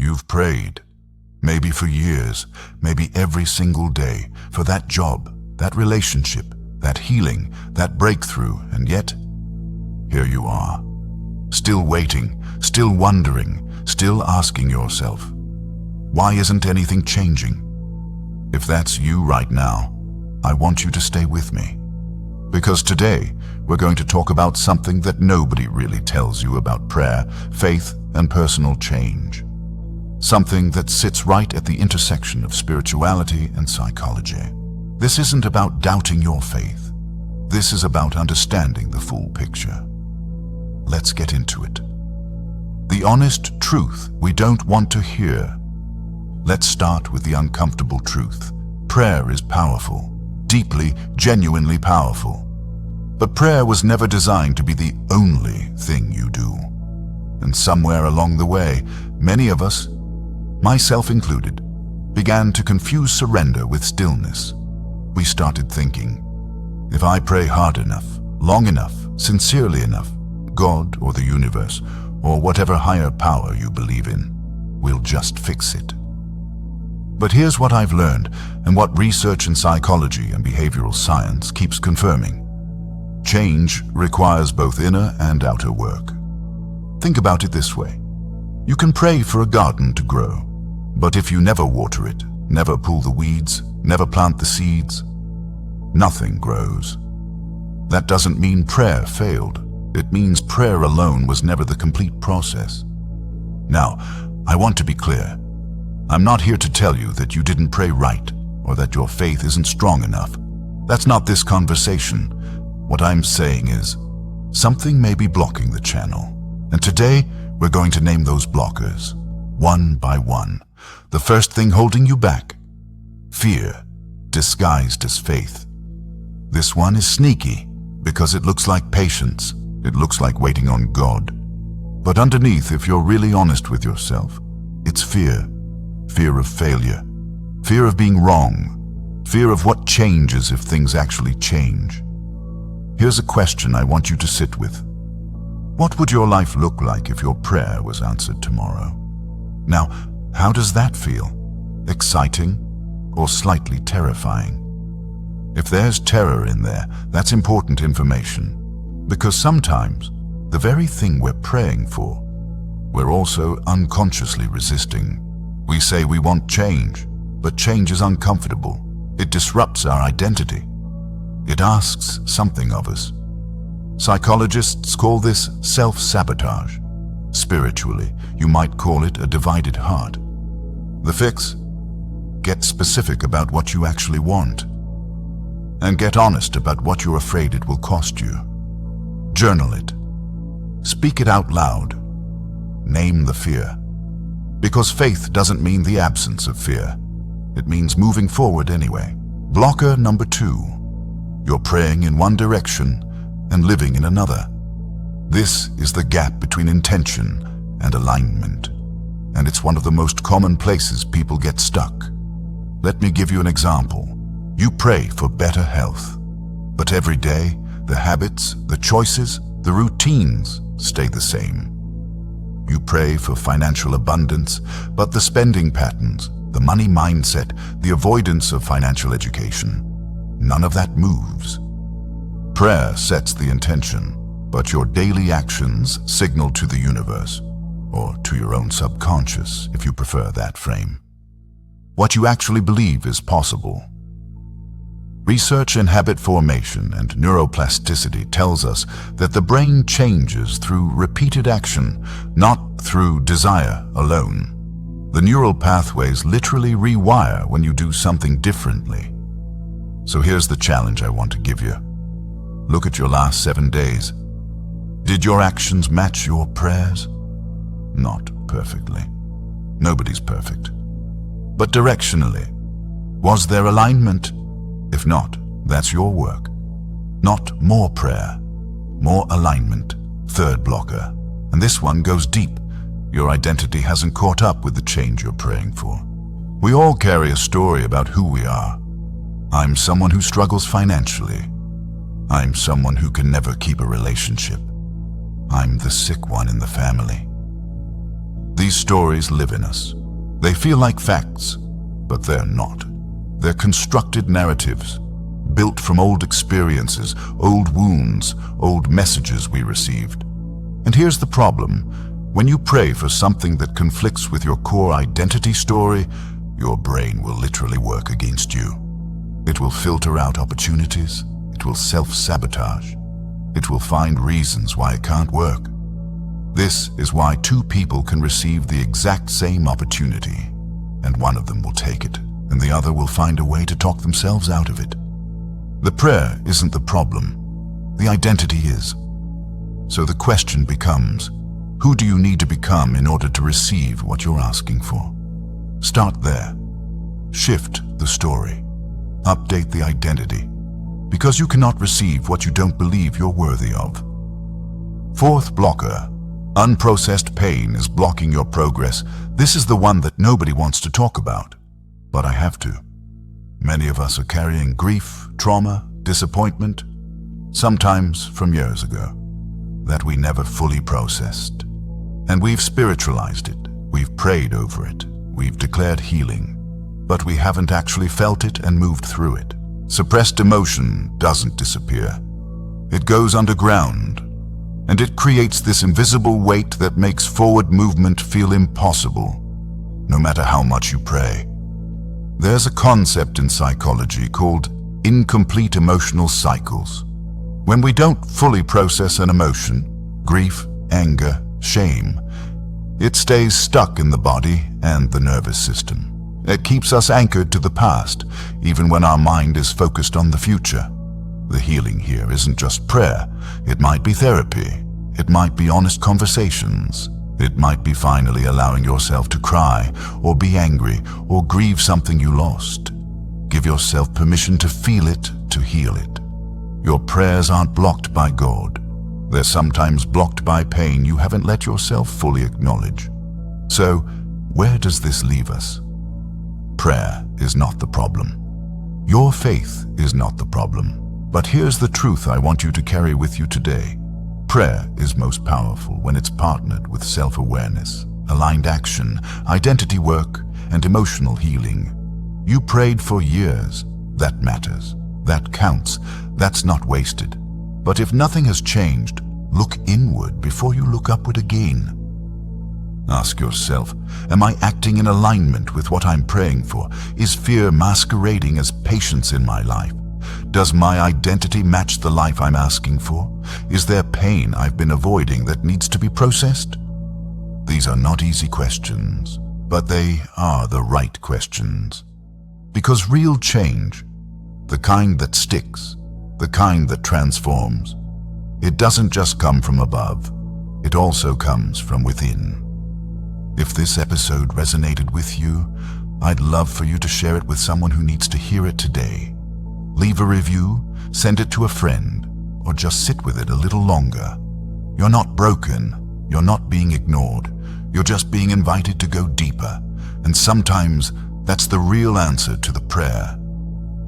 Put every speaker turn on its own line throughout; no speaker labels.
You've prayed, maybe for years, maybe every single day, for that job, that relationship, that healing, that breakthrough, and yet, here you are, still waiting, still wondering, still asking yourself, why isn't anything changing? If that's you right now, I want you to stay with me. Because today, we're going to talk about something that nobody really tells you about prayer, faith, and personal change. Something that sits right at the intersection of spirituality and psychology. This isn't about doubting your faith. This is about understanding the full picture. Let's get into it. The honest truth we don't want to hear. Let's start with the uncomfortable truth. Prayer is powerful, deeply, genuinely powerful. But prayer was never designed to be the only thing you do. And somewhere along the way, many of us, myself included, began to confuse surrender with stillness. We started thinking, if I pray hard enough, long enough, sincerely enough, God or the universe, or whatever higher power you believe in, will just fix it. But here's what I've learned, and what research in psychology and behavioral science keeps confirming. Change requires both inner and outer work. Think about it this way. You can pray for a garden to grow, but if you never water it, never pull the weeds, never plant the seeds, nothing grows. That doesn't mean prayer failed. It means prayer alone was never the complete process. Now, I want to be clear. I'm not here to tell you that you didn't pray right or that your faith isn't strong enough. That's not this conversation. What I'm saying is, something may be blocking the channel. And today, we're going to name those blockers, one by one. The first thing holding you back, fear, disguised as faith. This one is sneaky because it looks like patience. It looks like waiting on God. But underneath, if you're really honest with yourself, it's fear. Fear of failure, fear of being wrong, fear of what changes if things actually change. Here's a question I want you to sit with. What would your life look like if your prayer was answered tomorrow? Now, how does that feel? Exciting or slightly terrifying? If there's terror in there, that's important information, because sometimes the very thing we're praying for, we're also unconsciously resisting. We say we want change, but change is uncomfortable. It disrupts our identity. It asks something of us. Psychologists call this self-sabotage. Spiritually, you might call it a divided heart. The fix? Get specific about what you actually want. And get honest about what you're afraid it will cost you. Journal it. Speak it out loud. Name the fear. Because faith doesn't mean the absence of fear. It means moving forward anyway. Blocker number 2. You're praying in one direction and living in another. This is the gap between intention and alignment. And it's one of the most common places people get stuck. Let me give you an example. You pray for better health. But every day, the habits, the choices, the routines stay the same. You pray for financial abundance, but the spending patterns, the money mindset, the avoidance of financial education, none of that moves. Prayer sets the intention, but your daily actions signal to the universe, or to your own subconscious, if you prefer that frame, what you actually believe is possible. Research in habit formation and neuroplasticity tells us that the brain changes through repeated action, not through desire alone. The neural pathways literally rewire when you do something differently. So here's the challenge I want to give you. Look at your last 7 days. Did your actions match your prayers? Not perfectly. Nobody's perfect. But directionally, was there alignment? If not, that's your work. Not more prayer, more alignment. Third blocker. And this one goes deep. Your identity hasn't caught up with the change you're praying for. We all carry a story about who we are. I'm someone who struggles financially. I'm someone who can never keep a relationship. I'm the sick one in the family. These stories live in us. They feel like facts, but they're not. They're constructed narratives, built from old experiences, old wounds, old messages we received. And here's the problem. When you pray for something that conflicts with your core identity story, your brain will literally work against you. It will filter out opportunities. It will self-sabotage. It will find reasons why it can't work. This is why two people can receive the exact same opportunity, and one of them will take it, and the other will find a way to talk themselves out of it. The prayer isn't the problem. The identity is. So the question becomes, who do you need to become in order to receive what you're asking for? Start there. Shift the story. Update the identity. Because you cannot receive what you don't believe you're worthy of. Fourth blocker. Unprocessed pain is blocking your progress. This is the one that nobody wants to talk about, but I have to. Many of us are carrying grief, trauma, disappointment, sometimes from years ago, that we never fully processed. And we've spiritualized it, we've prayed over it, we've declared healing, but we haven't actually felt it and moved through it. Suppressed emotion doesn't disappear. It goes underground, and it creates this invisible weight that makes forward movement feel impossible, no matter how much you pray. There's a concept in psychology called incomplete emotional cycles. When we don't fully process an emotion, grief, anger, shame, it stays stuck in the body and the nervous system. It keeps us anchored to the past, even when our mind is focused on the future. The healing here isn't just prayer. It might be therapy. It might be honest conversations. It might be finally allowing yourself to cry, or be angry, or grieve something you lost. Give yourself permission to feel it, to heal it. Your prayers aren't blocked by God. They're sometimes blocked by pain you haven't let yourself fully acknowledge. So, where does this leave us? Prayer is not the problem. Your faith is not the problem. But here's the truth I want you to carry with you today. Prayer is most powerful when it's partnered with self-awareness, aligned action, identity work, and emotional healing. You prayed for years. That matters. That counts. That's not wasted. But if nothing has changed, look inward before you look upward again. Ask yourself, am I acting in alignment with what I'm praying for? Is fear masquerading as patience in my life? Does my identity match the life I'm asking for? Is there pain I've been avoiding that needs to be processed? These are not easy questions, but they are the right questions. Because real change, the kind that sticks, the kind that transforms, it doesn't just come from above, it also comes from within. If this episode resonated with you, I'd love for you to share it with someone who needs to hear it today. Leave a review, send it to a friend, or just sit with it a little longer. You're not broken, you're not being ignored, you're just being invited to go deeper, and sometimes that's the real answer to the prayer.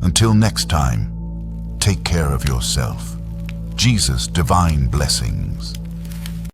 Until next time, take care of yourself. Jesus' divine blessings.